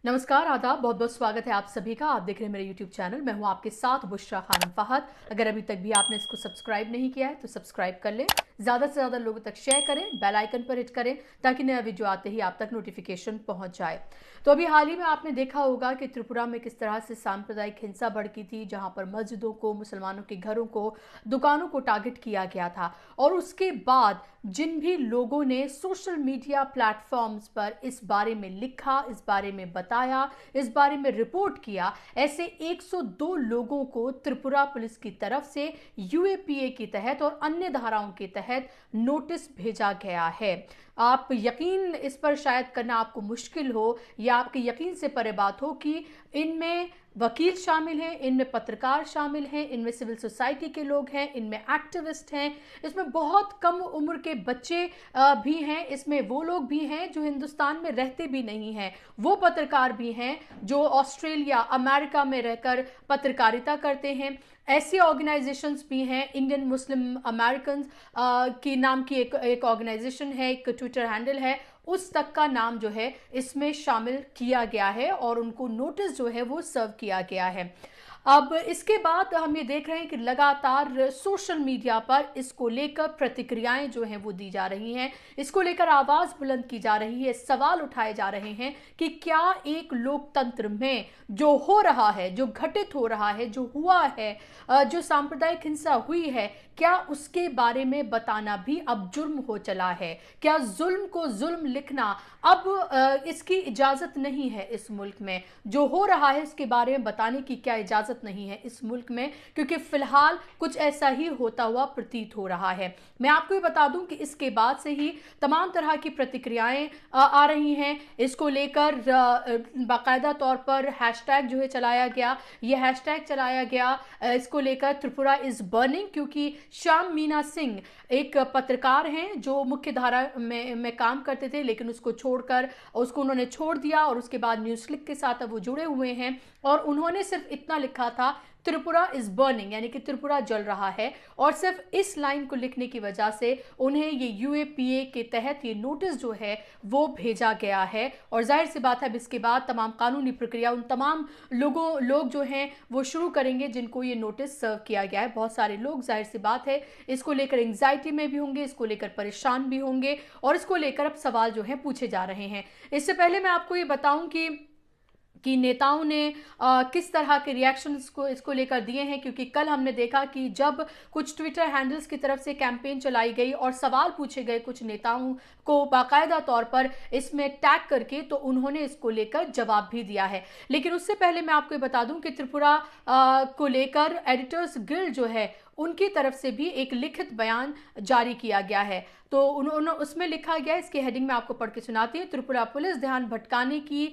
नमस्कार, आदाब, बहुत बहुत स्वागत है आप सभी का। आप देख रहे हैं मेरे YouTube चैनल। मैं हूं आपके साथ बुशरा खानम फहद। अगर अभी तक भी आपने इसको सब्सक्राइब नहीं किया है तो सब्सक्राइब कर लें, ज़्यादा से ज़्यादा लोगों तक शेयर करें, बेल आइकन पर हिट करें ताकि नया वीडियो आते ही आप तक नोटिफिकेशन पहुंच जाए। तो अभी हाल ही में आपने देखा होगा कि त्रिपुरा में किस तरह से सांप्रदायिक हिंसा भड़की थी, जहां पर मस्जिदों को, मुसलमानों के घरों को, दुकानों को टारगेट किया गया था। और उसके बाद जिन भी लोगों ने सोशल मीडिया प्लेटफॉर्म्स पर इस बारे में लिखा, इस बारे में बताया, इस बारे में रिपोर्ट किया, ऐसे 102 लोगों को त्रिपुरा पुलिस की तरफ से यूएपीए के तहत और अन्य धाराओं के तहत नोटिस भेजा गया है। आप यकीन इस पर शायद करना आपको मुश्किल हो या आपके यकीन से परे बात हो कि इनमें वकील शामिल हैं, इनमें पत्रकार शामिल हैं, इनमें सिविल सोसाइटी के लोग हैं, इनमें एक्टिविस्ट हैं, इसमें बहुत कम उम्र के बच्चे भी हैं, इसमें वो लोग भी हैं जो हिंदुस्तान में रहते भी नहीं हैं, वो पत्रकार भी हैं जो ऑस्ट्रेलिया, अमेरिका में रहकर पत्रकारिता करते हैं। ऐसी ऑर्गेनाइजेशंस भी हैं, इंडियन मुस्लिम अमेरिकन की नाम की एक ऑर्गेनाइजेशन है, एक ट्विटर हैंडल है, उस तक का नाम जो है इसमें शामिल किया गया है और उनको नोटिस जो है वो सर्व किया गया है। अब इसके बाद हम ये देख रहे हैं कि लगातार सोशल मीडिया पर इसको लेकर प्रतिक्रियाएं जो हैं वो दी जा रही हैं, इसको लेकर आवाज बुलंद की जा रही है, सवाल उठाए जा रहे हैं कि क्या एक लोकतंत्र में जो हो रहा है, जो घटित हो रहा है, जो हुआ है, जो सांप्रदायिक हिंसा हुई है, क्या उसके बारे में बताना भी अब जुर्म हो चला है? क्या जुल्म को जुल्म लिखना अब इसकी इजाजत नहीं है इस मुल्क में? जो हो रहा है इसके बारे में बताने की क्या इजाजत नहीं है इस मुल्क में? क्योंकि फिलहाल कुछ ऐसा ही होता हुआ प्रतीत हो रहा है। मैं आपको ये बता दूं कि इसके बाद से ही तमाम तरह की प्रतिक्रियाएं आ रही हैं। इसको लेकर बाकायदा तौर पर हैशटैग जो है चलाया गया, ये हैशटैग चलाया गया इसको लेकर त्रिपुरा इज बर्निंग, क्योंकि श्याम मीना सिंह एक पत्रकार हैं जो मुख्य धारा में काम करते थे, लेकिन उसको छोड़कर उसको उन्होंने छोड़ दिया और उसके बाद न्यूज़ क्लिक के साथ अब वो जुड़े हुए हैं और उन्होंने सिर्फ इतना लिखा था, त्रिपुरा इज बर्निंग, यानी कि त्रिपुरा जल रहा है। और सिर्फ इस लाइन को लिखने की वजह से उन्हें ये यूएपीए के तहत ये नोटिस जो है वो भेजा गया है। और जाहिर सी बात है अब इसके बाद तमाम कानूनी प्रक्रिया उन तमाम लोग जो हैं वो शुरू करेंगे जिनको ये नोटिस सर्व किया गया है। बहुत सारे लोग जाहिर सी बात है इसको लेकर एंग्जाइटी में भी होंगे, इसको लेकर परेशान भी होंगे और इसको लेकर अब सवाल जो है पूछे जा रहे हैं। इससे पहले मैं आपको ये बताऊं कि नेताओं ने किस तरह के रिएक्शंस को इसको लेकर दिए हैं, क्योंकि कल हमने देखा कि जब कुछ ट्विटर हैंडल्स की तरफ से कैंपेन चलाई गई और सवाल पूछे गए कुछ नेताओं को बाकायदा तौर पर इसमें टैग करके, तो उन्होंने इसको लेकर जवाब भी दिया है। लेकिन उससे पहले मैं आपको बता दूं कि त्रिपुरा को लेकर एडिटर्स गिल्ड जो है उनकी तरफ से भी एक लिखित बयान जारी किया गया है। तो उन्होंने उसमें लिखा गया, इसकी हेडिंग में आपको पढ़ के सुनाती है। त्रिपुरा पुलिस ध्यान भटकाने की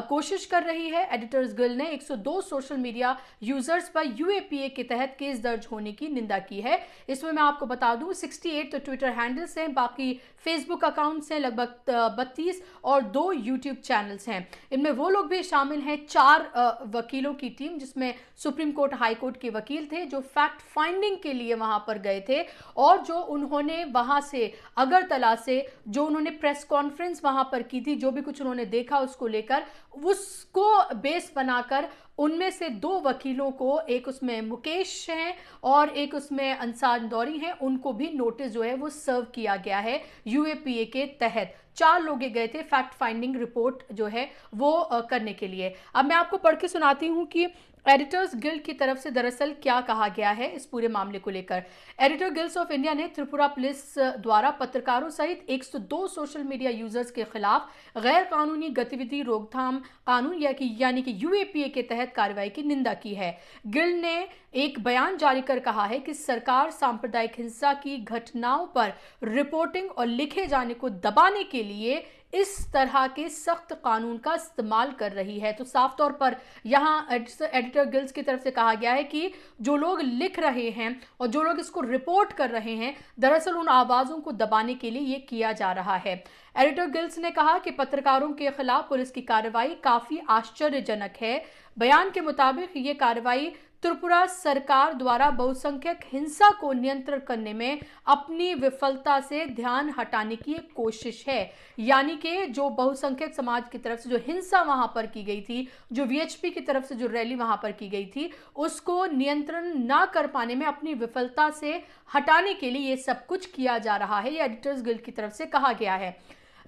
कोशिश कर रही है। एडिटर्स गिल्ड ने 102 सोशल मीडिया यूजर्स पर यूएपीए के तहत केस दर्ज होने की निंदा की है। इसमें मैं आपको बता दूं 68 तो ट्विटर हैंडल्स हैं, बाकी फेसबुक अकाउंट्स हैं लगभग 32 और 2 यूट्यूब चैनल्स हैं। इनमें वो लोग भी शामिल हैं, 4 वकीलों की टीम, जिसमें सुप्रीम कोर्ट, हाई कोर्ट के वकील थे जो फैक्ट फाइंडिंग के लिए वहां पर गए थे और जो उन्होंने वहां से अगरतला से जो उन्होंने प्रेस कॉन्फ्रेंस वहां पर की थी, जो भी कुछ उन्होंने देखा उसको लेकर उसको बेस बनाकर उनमें से 2 वकीलों को, एक उसमें मुकेश हैं और एक उसमें अंसार दौरी हैं, उनको भी नोटिस जो है वो सर्व किया गया है यूएपीए के तहत। 4 लोग गए थे फैक्ट फाइंडिंग रिपोर्ट जो है वो करने के लिए। अब मैं आपको पढ़ के सुनाती हूं कि एडिटर्स गिल्ड की तरफ से दरअसल क्या कहा गया है इस पूरे मामले को लेकर। एडिटर गिल्ड्स ऑफ इंडिया ने त्रिपुरा पुलिस द्वारा पत्रकारों सहित 102 सोशल मीडिया यूजर्स के खिलाफ गैर कानूनी गतिविधि रोकथाम कानून यानी कि यूएपीए के तहत कार्रवाई की निंदा की है। गिल्ड ने एक बयान जारी कर कहा है कि सरकार सांप्रदायिक हिंसा की घटनाओं पर रिपोर्टिंग और लिखे जाने को दबाने के लिए इस तरह के सख्त कानून का इस्तेमाल कर रही है। तो साफ तौर पर यहां एडिटर गिल्ड्स की तरफ से कहा गया है कि जो लोग लिख रहे हैं और जो लोग इसको रिपोर्ट कर रहे हैं, दरअसल उन आवाजों को दबाने के लिए यह किया जा रहा है। एडिटर गिल्ड्स ने कहा कि पत्रकारों के खिलाफ पुलिस की कार्रवाई काफी आश्चर्यजनक है। बयान के मुताबिक ये कार्रवाई त्रिपुरा सरकार द्वारा बहुसंख्यक हिंसा को नियंत्रण करने में अपनी विफलता से ध्यान हटाने की एक कोशिश है। यानी कि जो बहुसंख्यक समाज की तरफ से जो हिंसा वहां पर की गई थी, जो वीएचपी की तरफ से जो रैली वहां पर की गई थी, उसको नियंत्रण ना कर पाने में अपनी विफलता से हटाने के लिए ये सब कुछ किया जा रहा है, ये एडिटर्स गिल्ड की तरफ से कहा गया है।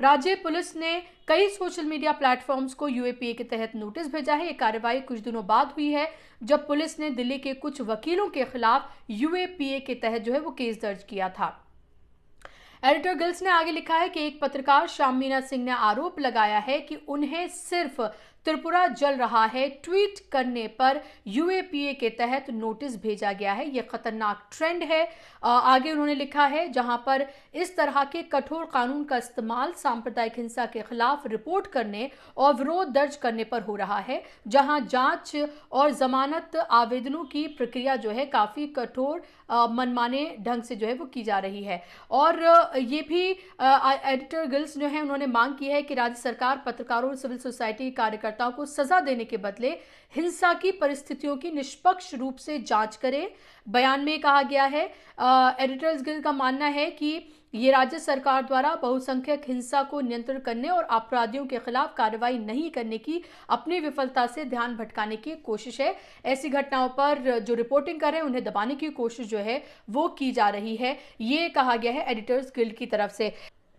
राज्य पुलिस ने कई सोशल मीडिया प्लेटफॉर्म्स को यूएपीए के तहत नोटिस भेजा है। ये कार्रवाई कुछ दिनों बाद हुई है जब पुलिस ने दिल्ली के कुछ वकीलों के खिलाफ यूएपीए के तहत जो है वो केस दर्ज किया था। एडिटर गिल्स ने आगे लिखा है कि एक पत्रकार श्याम मीना सिंह ने आरोप लगाया है कि उन्हें सिर्फ त्रिपुरा जल रहा है ट्वीट करने पर यूएपीए के तहत नोटिस भेजा गया है। यह खतरनाक ट्रेंड है। आगे उन्होंने लिखा है जहां पर इस तरह के कठोर कानून का इस्तेमाल सांप्रदायिक हिंसा के खिलाफ रिपोर्ट करने और विरोध दर्ज करने पर हो रहा है, जहां जांच और जमानत आवेदनों की प्रक्रिया जो है काफी कठोर मनमाने ढंग से जो है वो की जा रही है। और ये भी एडिटर गिल्स जो है उन्होंने मांग की है कि राज्य सरकार पत्रकारों और सिविल सोसाइटी कार्यकर्ताओं को सजा देने के बदले हिंसा की परिस्थितियों की निष्पक्ष रूप से जांच करे। बयान में कहा गया है, एडिटर्स गिल्ड का मानना है कि ये राज्य सरकार द्वारा बहुसंख्यक हिंसा को नियंत्रण करने और अपराधियों के खिलाफ कार्रवाई नहीं करने की अपनी विफलता से ध्यान भटकाने की कोशिश है। ऐसी घटनाओं पर जो रिपोर्टिंग कर रहे हैं उन्हें दबाने की कोशिश जो है वो की जा रही है, ये कहा गया है एडिटर्स गिल्ड की तरफ से।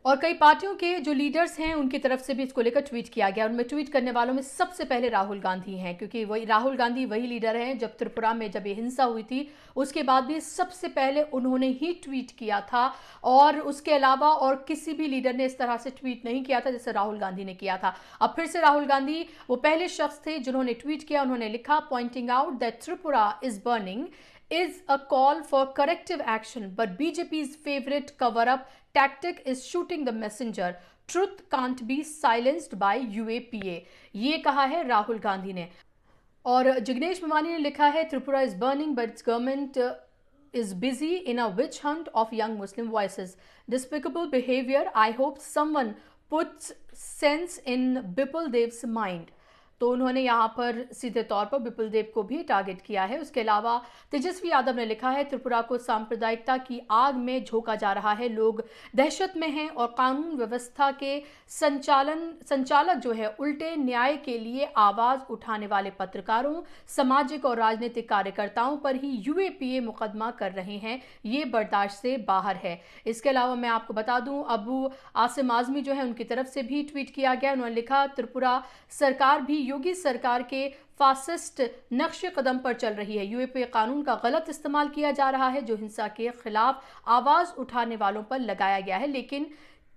और कई पार्टियों के जो लीडर्स हैं उनकी तरफ से भी इसको लेकर ट्वीट किया गया। उनमें ट्वीट करने वालों में सबसे पहले राहुल गांधी हैं, क्योंकि वही राहुल गांधी वही लीडर हैं जब त्रिपुरा में जब ये हिंसा हुई थी उसके बाद भी सबसे पहले उन्होंने ही ट्वीट किया था। और उसके अलावा और किसी भी लीडर ने इस तरह से ट्वीट नहीं किया था जैसे राहुल गांधी ने किया था। अब फिर से राहुल गांधी वो पहले शख्स थे जिन्होंने ट्वीट किया। उन्होंने लिखा, pointing out that Tripura is burning is a call for corrective action, but BJP's favorite cover-up tactic is shooting the messenger. Truth can't be silenced by UAPA. ये कहा है राहुल गांधी ने। और जिग्नेश मेवानी ने लिखा है, Tripura is burning but its government is busy in a witch hunt of young Muslim voices. Despicable behavior. I hope someone puts sense in Bipul Dev's mind. तो उन्होंने यहाँ पर सीधे तौर पर बिपुल देव को भी टारगेट किया है। उसके अलावा तेजस्वी यादव ने लिखा है, त्रिपुरा को सांप्रदायिकता की आग में झोंका जा रहा है, लोग दहशत में हैं और कानून व्यवस्था के संचालक जो है उल्टे न्याय के लिए आवाज उठाने वाले पत्रकारों, सामाजिक और राजनीतिक कार्यकर्ताओं पर ही यूएपीए मुकदमा कर रहे हैं। ये बर्दाश्त से बाहर है। इसके अलावा मैं आपको बता दूं, अबू आसिम आजमी जो है उनकी तरफ से भी ट्वीट किया गया। उन्होंने लिखा, त्रिपुरा सरकार भी योगी सरकार के फासिस्ट नक्शे कदम पर चल रही है। यूएपीए कानून का गलत इस्तेमाल किया जा रहा है जो हिंसा के खिलाफ आवाज उठाने वालों पर लगाया गया है, लेकिन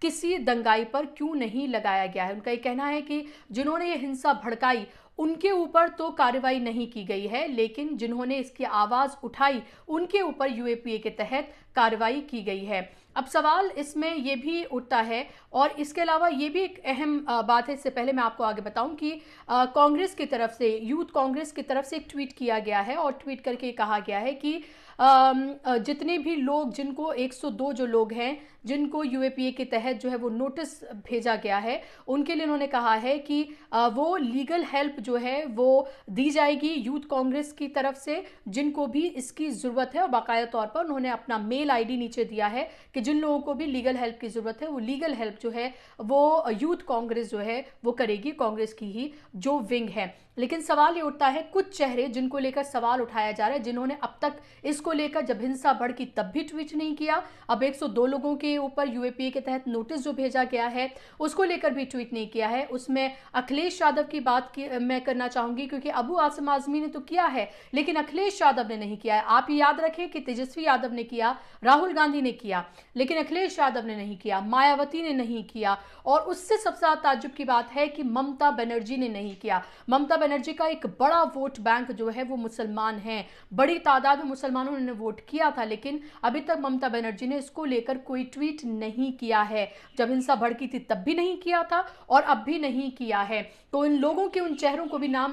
किसी दंगाई पर क्यों नहीं लगाया गया है। उनका ये कहना है कि जिन्होंने ये हिंसा भड़काई उनके ऊपर तो कार्रवाई नहीं की गई है, लेकिन जिन्होंने इसकी आवाज उठाई उनके ऊपर यूएपीए के तहत कार्रवाई की गई है। अब सवाल इसमें यह भी उठता है, और इसके अलावा ये भी एक अहम बात है। इससे पहले मैं आपको आगे बताऊं कि कांग्रेस की तरफ से, यूथ कांग्रेस की तरफ से एक ट्वीट किया गया है और ट्वीट करके कहा गया है कि जितने भी लोग, जिनको 102 जो लोग हैं जिनको यूएपीए के तहत जो है वो नोटिस भेजा गया है, उनके लिए उन्होंने कहा है कि वो लीगल हेल्प जो है वो दी जाएगी यूथ कांग्रेस की तरफ से जिनको भी इसकी ज़रूरत है। और बाकायदा तौर पर उन्होंने अपना मेल आईडी नीचे दिया है कि जिन लोगों को भी लीगल हेल्प की ज़रूरत है वो लीगल हेल्प जो है वो यूथ कांग्रेस जो है वो करेगी, कांग्रेस की ही जो विंग है। लेकिन सवाल ये उठता है, कुछ चेहरे जिनको लेकर सवाल उठाया जा रहा है, जिन्होंने अब तक इसको लेकर जब हिंसा भड़की तब भी ट्वीट नहीं किया, अब 102 लोगों के ऊपर यूएपीए के तहत नोटिस जो भेजा गया है उसको लेकर भी ट्वीट नहीं किया है। उसमें अखिलेश यादव की बात मैं करना चाहूंगी, क्योंकि अबू आसिम आजमी ने तो किया है लेकिन अखिलेश यादव ने नहीं किया है। आप याद रखें कि तेजस्वी यादव ने किया, राहुल गांधी ने किया, लेकिन अखिलेश यादव ने नहीं किया, मायावती ने नहीं किया, और उससे सबसे ज्यादा ताज्जुब की बात है कि ममता बनर्जी ने नहीं किया। ममता बनर्जी का एक बड़ा वोट बैंक जो है वो मुसलमान हैं, बड़ी तादाद में मुसलमानों ने वोट किया था, लेकिन अभी तक ममता बनर्जी ने इसको लेकर कोई ट्वीट नहीं किया है। जब हिंसा भड़की थी तब भी नहीं किया था और अब भी नहीं किया है। तो इन लोगों के, उन चेहरों को भी नाम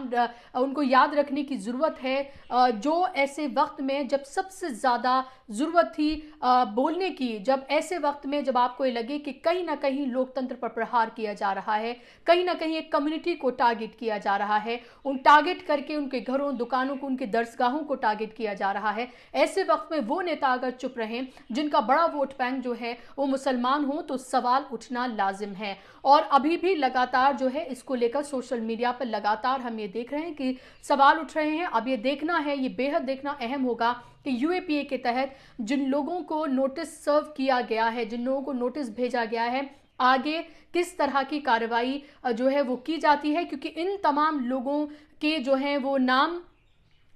उनको याद रखने की जरूरत है जो ऐसे वक्त में जब सबसे ज्यादा ज़रूरत थी बोलने की, जब ऐसे वक्त में जब आपको ये लगे कि कहीं ना कहीं लोकतंत्र पर प्रहार किया जा रहा है, कहीं ना कहीं एक कम्युनिटी को टारगेट किया जा रहा है, उन टारगेट करके उनके घरों, दुकानों को, उनके दरसगाहों को टारगेट किया जा रहा है, ऐसे वक्त में वो नेता अगर चुप रहें जिनका बड़ा वोट बैंक जो है वो मुसलमान हो, तो सवाल उठना लाजिम है। और अभी भी लगातार जो है इसको लेकर सोशल मीडिया पर लगातार हम ये देख रहे हैं कि सवाल उठ रहे हैं। अब ये देखना है, ये बेहद देखना अहम होगा कि यूएपीए के तहत जिन लोगों को नोटिस सर्व किया गया है, जिन लोगों को नोटिस भेजा गया है, आगे किस तरह की कार्रवाई जो है वो की जाती है, क्योंकि इन तमाम लोगों के जो हैं वो नाम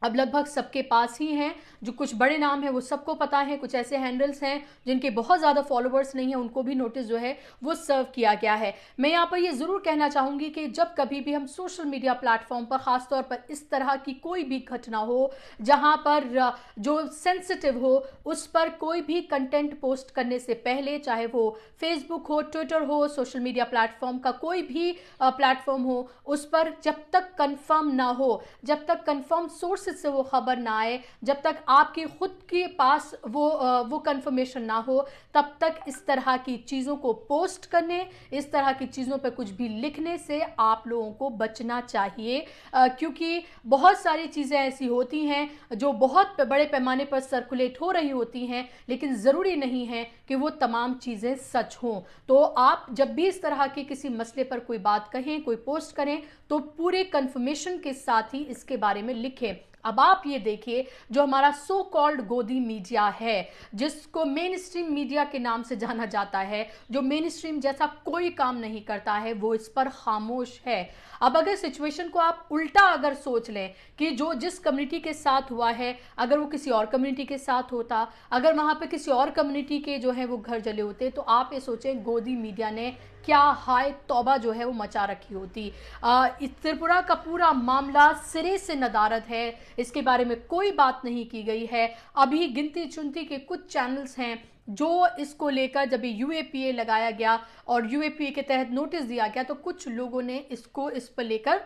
अब लगभग सबके पास ही हैं। जो कुछ बड़े नाम हैं वो सबको पता है, कुछ ऐसे हैंडल्स हैं जिनके बहुत ज़्यादा फॉलोअर्स नहीं है, उनको भी नोटिस जो है वो सर्व किया गया है। मैं यहाँ पर ये ज़रूर कहना चाहूँगी कि जब कभी भी हम सोशल मीडिया प्लेटफॉर्म पर ख़ासतौर पर इस तरह की कोई भी घटना हो जहाँ पर जो सेंसिटिव हो, उस पर कोई भी कंटेंट पोस्ट करने से पहले, चाहे वो फेसबुक हो, ट्विटर हो, सोशल मीडिया प्लेटफॉर्म का कोई भी प्लेटफॉर्म हो, उस पर जब तक कंफर्म ना हो, जब तक कंफर्म सोर्स से वो खबर ना आए, जब तक आपके खुद के पास वो कंफर्मेशन ना हो, तब तक इस तरह की चीज़ों को पोस्ट करने, इस तरह की चीज़ों पर कुछ भी लिखने से आप लोगों को बचना चाहिए। क्योंकि बहुत सारी चीज़ें ऐसी होती हैं जो बहुत बड़े पैमाने पर सर्कुलेट हो रही होती हैं, लेकिन ज़रूरी नहीं है कि वो तमाम चीज़ें सच हों। तो आप जब भी इस तरह के किसी मसले पर कोई बात कहें, कोई पोस्ट करें, तो पूरे कंफर्मेशन के साथ ही इसके बारे में लिखें। अब आप ये देखिए, जो हमारा सो कॉल्ड गोदी मीडिया है, जिसको मेन स्ट्रीम मीडिया के नाम से जाना जाता है, जो मेन स्ट्रीम जैसा कोई काम नहीं करता है, वो इस पर खामोश है। अब अगर सिचुएशन को आप उल्टा अगर सोच लें कि जो जिस कम्युनिटी के साथ हुआ है, अगर वो किसी और कम्युनिटी के साथ होता, अगर वहाँ पे किसी और कम्युनिटी के जो है वो घर जले होते, तो आप ये सोचें गोदी मीडिया ने क्या हाय तौबा जो है वो मचा रखी होती। इस त्रिपुरा का पूरा मामला सिरे से नदारद है, इसके बारे में कोई बात नहीं की गई है। अभी गिनती चुनती के कुछ चैनल्स हैं जो इसको लेकर, जब यूएपीए लगाया गया और यूएपीए के तहत नोटिस दिया गया, तो कुछ लोगों ने इसको इस पर लेकर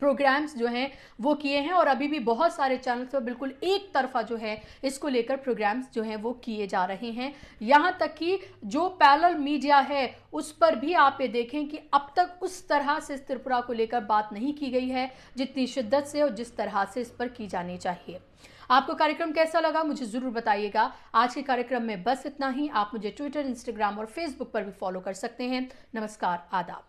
प्रोग्राम्स जो हैं वो किए हैं, और अभी भी बहुत सारे चैनल्स पर बिल्कुल एक तरफा जो है इसको लेकर प्रोग्राम्स जो हैं वो किए जा रहे हैं। यहाँ तक कि जो पैरेलल मीडिया है उस पर भी आप ये देखें कि अब तक उस तरह से इस त्रिपुरा को लेकर बात नहीं की गई है जितनी शिद्दत से और जिस तरह से इस पर की जानी चाहिए। आपको कार्यक्रम कैसा लगा मुझे ज़रूर बताइएगा। आज के कार्यक्रम में बस इतना ही। आप मुझे ट्विटर, इंस्टाग्राम और फेसबुक पर भी फॉलो कर सकते हैं। नमस्कार, आदाब।